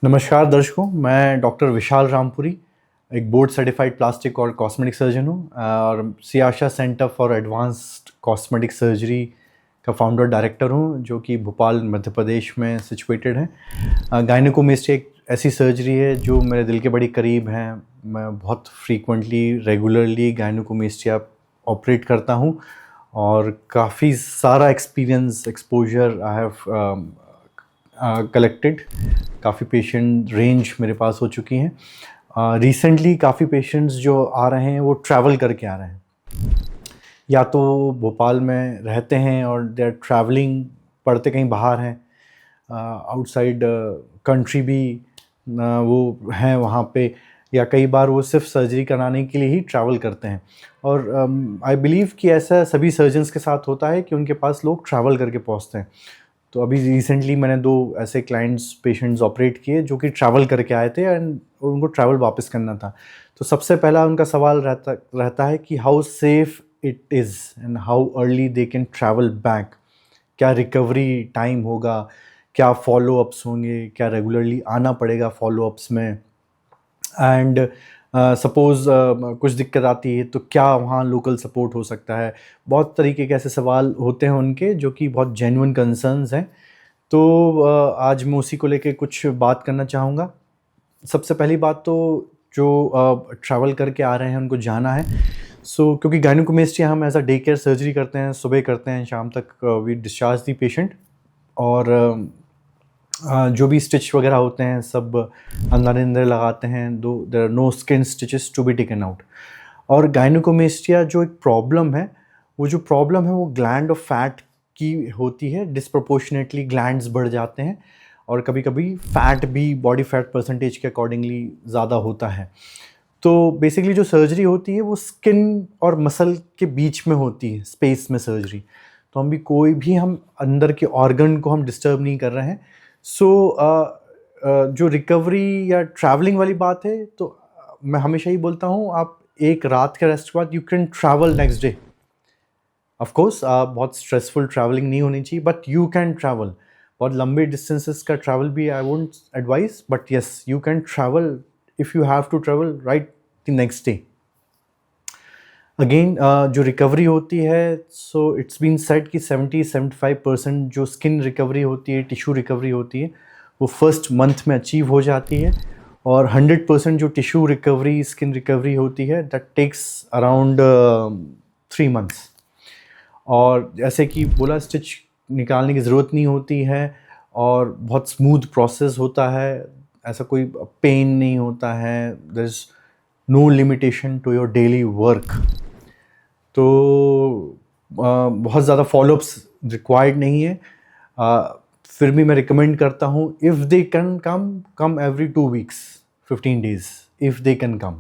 नमस्कार दर्शकों, मैं डॉक्टर विशाल रामपुरी, एक बोर्ड सर्टिफाइड प्लास्टिक और कॉस्मेटिक सर्जन हूँ और Siyasha centre for advanced cosmetic surgery का फाउंडर डायरेक्टर हूँ, जो कि भोपाल मध्य प्रदेश में सिचुएटेड है। गायनेकोमेस्टिया एक ऐसी सर्जरी है जो मेरे दिल के बड़ी करीब है। मैं बहुत फ्रीक्वेंटली रेगुलरली गायनेकोमेस्टिया ऑपरेट करता हूँ और काफ़ी सारा experience exposure I have collected. काफ़ी पेशेंट रेंज मेरे पास हो चुकी हैं। रिसेंटली काफ़ी पेशेंट्स जो आ रहे हैं वो ट्रैवल करके आ रहे हैं, या तो भोपाल में रहते हैं और दे आर ट्रैवलिंग, पढ़ते कहीं बाहर हैं, आउटसाइड कंट्री भी वो हैं वहाँ पे, या कई बार वो सिर्फ सर्जरी कराने के लिए ही ट्रैवल करते हैं। और आई बिलीव कि ऐसा सभी सर्जन्स के साथ होता है कि उनके पास लोग ट्रैवल करके पहुँचते हैं। तो अभी रिसेंटली मैंने 2 ऐसे क्लाइंट्स पेशेंट्स ऑपरेट किए जो कि ट्रैवल करके आए थे एंड उनको ट्रैवल वापस करना था। तो सबसे पहला उनका सवाल रहता है कि how safe it is and how early they can travel back. क्या रिकवरी टाइम होगा, क्या फॉलो अप्स होंगे, क्या रेगुलरली आना पड़ेगा फॉलो अप्स में, एंड सपोज़ कुछ दिक्कत आती है तो क्या वहाँ लोकल सपोर्ट हो सकता है। बहुत तरीके के ऐसे सवाल होते हैं उनके जो कि बहुत जेन्युइन कंसर्न्स हैं। तो आज मैं उसी को लेके कुछ बात करना चाहूँगा। सबसे पहली बात तो जो ट्रैवल करके आ रहे हैं उनको जाना है। क्योंकि गायनेकोमेस्टिया हम as a day care surgery करते हैं, सुबह करते हैं, शाम तक वी डिस्चार्ज दी पेशेंट। और जो भी स्टिच वगैरह होते हैं सब अंदर अंदर लगाते हैं। There are no skin stitches to be taken out. और गायनेकोमेस्टिया जो एक प्रॉब्लम है, वो ग्लैंड ऑफ फैट की होती है। डिस्प्रोपोर्शनेटली ग्लैंड्स बढ़ जाते हैं और कभी कभी फैट भी बॉडी फैट परसेंटेज के अकॉर्डिंगली ज़्यादा होता है। तो बेसिकली जो सर्जरी होती है वो स्किन और मसल के बीच में होती है, स्पेस में सर्जरी। तो हम अंदर के ऑर्गन को हम डिस्टर्ब नहीं कर रहे हैं। जो रिकवरी या ट्रैवलिंग वाली बात है, तो मैं हमेशा ही बोलता हूँ, आप एक रात के रेस्ट के बाद you can travel next day. Of course बहुत स्ट्रेसफुल ट्रैवलिंग नहीं होनी चाहिए, बट यू कैन ट्रैवल। बहुत लंबे डिस्टेंसेस का ट्रैवल भी I won't advise, but yes you can travel if you have to travel right the next day. Again जो recovery होती है, सो इट्स बीन सेड कि 70-75% जो स्किन रिकवरी होती है, टिश्यू रिकवरी होती है, वो फर्स्ट मंथ में अचीव हो जाती है। और 100% जो टिश्यू रिकवरी, स्किन रिकवरी होती है, दैट टेक्स अराउंड 3 मंथ्स। और जैसे कि बोला, स्टिच निकालने की ज़रूरत नहीं होती है और बहुत स्मूथ प्रोसेस होता है। ऐसा कोई पेन नहीं होता है। There is no limitation to your daily work. तो बहुत ज़्यादा फॉलोअप्स रिक्वायर्ड नहीं है। फिर भी मैं रिकमेंड करता हूँ, if they can come every 2 weeks 15 days, if they can come.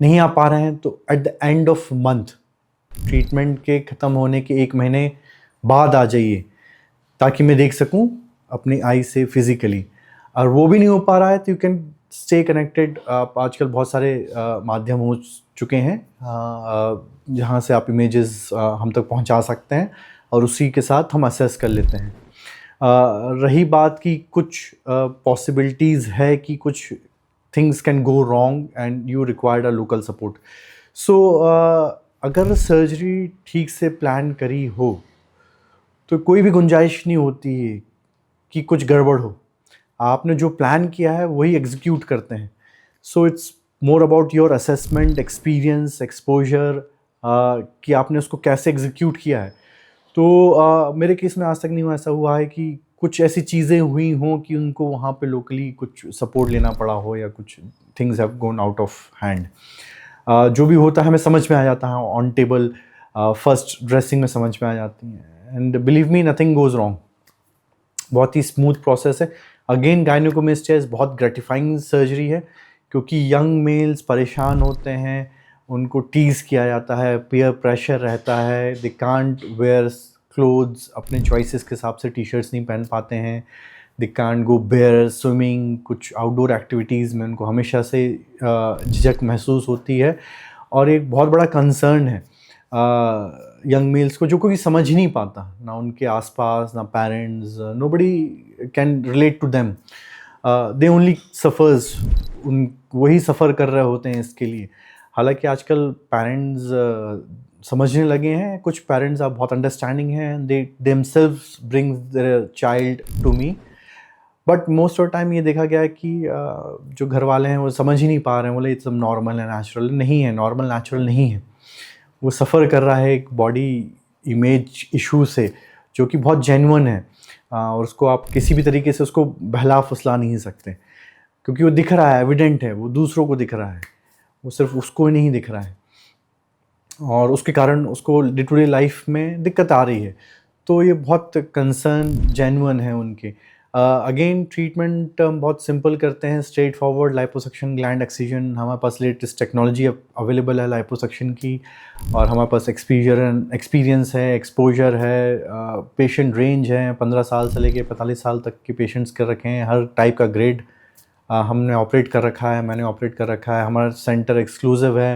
नहीं आ पा रहे हैं तो at the end of month, treatment के ख़त्म होने के 1 महीने बाद आ जाइए, ताकि मैं देख सकूं अपनी आई से फिज़िकली। और वो भी नहीं हो पा रहा है तो यू कैन स्टे कनेक्टेड। आजकल बहुत सारे माध्यम हो चुके हैं जहाँ से आप इमेजेस हम तक पहुँचा सकते हैं और उसी के साथ हम असेस कर लेते हैं। रही बात कि कुछ पॉसिबिलिटीज़ है कि कुछ things can go wrong and you required a local support. अगर सर्जरी ठीक से प्लान करी हो तो कोई भी गुंजाइश नहीं होती है कि कुछ गड़बड़ हो। आपने जो प्लान किया है वही एग्जीक्यूट करते हैं। So it's more about your assessment, experience, exposure, कि आपने उसको कैसे एग्जीक्यूट किया है। तो मेरे केस में आज तक नहीं ऐसा हुआ है कि कुछ ऐसी चीज़ें हुई हों कि उनको वहाँ पे लोकली कुछ सपोर्ट लेना पड़ा हो या कुछ things have gone out of hand. जो भी होता है हमें समझ में आ जाता है ऑन टेबल, फर्स्ट ड्रेसिंग में समझ में आ जाती हैं, and believe me nothing goes wrong. बहुत ही स्मूथ प्रोसेस है। अगेन गायनेकोमेस्टिया बहुत ग्रेटिफाइंग सर्जरी है, क्योंकि यंग मेल्स परेशान होते हैं, उनको टीज़ किया जाता है, पीयर प्रेशर रहता है, दे कांट वेयर क्लोथ्स, अपने चॉइसेस के हिसाब से टी-शर्ट्स नहीं पहन पाते हैं, they can't go bare swimming, कुछ आउटडोर एक्टिविटीज़ में उनको हमेशा से झिझक महसूस होती है। और एक बहुत बड़ा कंसर्न है यंग मेल्स को, जो कोई समझ ही नहीं पाता, ना उनके आसपास, ना parents, nobody can relate to them. They only suffers, उन वही सफ़र कर रहे होते हैं इसके लिए। हालांकि आजकल पेरेंट्स समझने लगे हैं, कुछ पेरेंट्स अब बहुत अंडरस्टैंडिंग हैं, they themselves bring their child to me, but most of time ये देखा गया है कि जो घर वाले हैं वो समझ ही नहीं पा रहे हैं, बोले ये सब नॉर्मल है, नेचुरल नहीं है, नॉर्मल नेचुरल नहीं है। वो सफ़र कर रहा है एक बॉडी इमेज इशू से जो कि बहुत जेन्युइन है, और उसको आप किसी भी तरीके से उसको बहला फुसला नहीं सकते, क्योंकि वो दिख रहा है, एविडेंट है, वो दूसरों को दिख रहा है, वो सिर्फ उसको ही नहीं दिख रहा है, और उसके कारण उसको डे टू डे लाइफ में दिक्कत आ रही है। तो ये बहुत कंसर्न जेन्युइन है उनके। अगेन ट्रीटमेंट हम बहुत सिंपल करते हैं, straight forward liposuction gland excision, हमारे पास लेटेस्ट टेक्नोलॉजी अवेलेबल है लाइपोसक्शन की, और हमारे पास एक्सपीरियंस है, एक्सपोजर है, पेशेंट रेंज है 15 साल से लेके 45 साल तक के पेशेंट्स कर रखे हैं, हर टाइप का ग्रेड हमने ऑपरेट कर रखा है, मैंने ऑपरेट कर रखा है। हमारा सेंटर एक्सक्लूसिव है,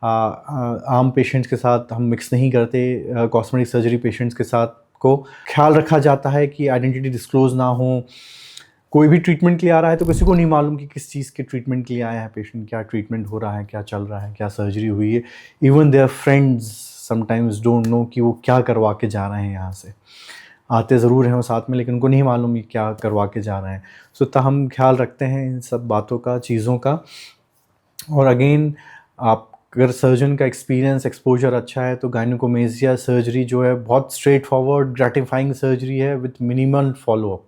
आम पेशेंट्स के साथ हम मिक्स नहीं करते, कॉस्मेटिक सर्जरी पेशेंट्स के साथ को ख्याल रखा जाता है कि आइडेंटिटी डिस्क्लोज ना हो। कोई भी ट्रीटमेंट के लिए आ रहा है तो किसी को नहीं मालूम कि किस चीज़ के ट्रीटमेंट के लिए आया है पेशेंट, क्या ट्रीटमेंट हो रहा है, क्या चल रहा है, क्या सर्जरी हुई है। Even their friends sometimes don't know कि वो क्या करवा के जा रहे हैं, यहाँ से आते ज़रूर हैं वो साथ में, लेकिन उनको नहीं मालूम ये क्या करवा के जा रहे हैं। सो तो हम ख्याल रखते हैं इन सब बातों का, चीज़ों का। और अगेन आप अगर सर्जन का एक्सपीरियंस एक्सपोजर अच्छा है तो गायनेकोमेस्टिया सर्जरी जो है बहुत स्ट्रेट फॉरवर्ड ग्रेटिफाइंग सर्जरी है विथ मिनिमल फॉलोअप,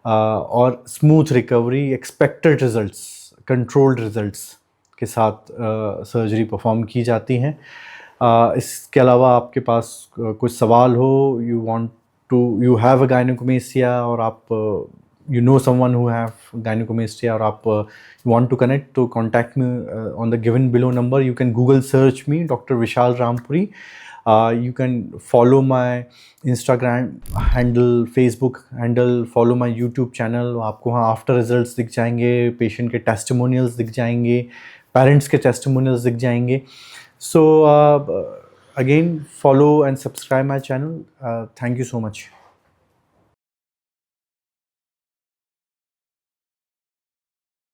और smooth recovery, expected results, controlled results के साथ सर्जरी परफॉर्म की जाती हैं। इसके अलावा आपके पास कुछ सवाल हो, यू हैव अ गायनेकोमेस्टिया, और आप you know someone who have gynecomastia, और आप want to connect, to contact me on the given below number. You can Google search me, Dr. Vishal Rampuri. You can follow my Instagram handle, Facebook handle, follow my YouTube channel. आपको वहाँ after results दिख जाएंगे, patient के testimonials दिख जाएंगे, parents के testimonials दिख जाएंगे। So again, follow and subscribe my channel. Thank you so much.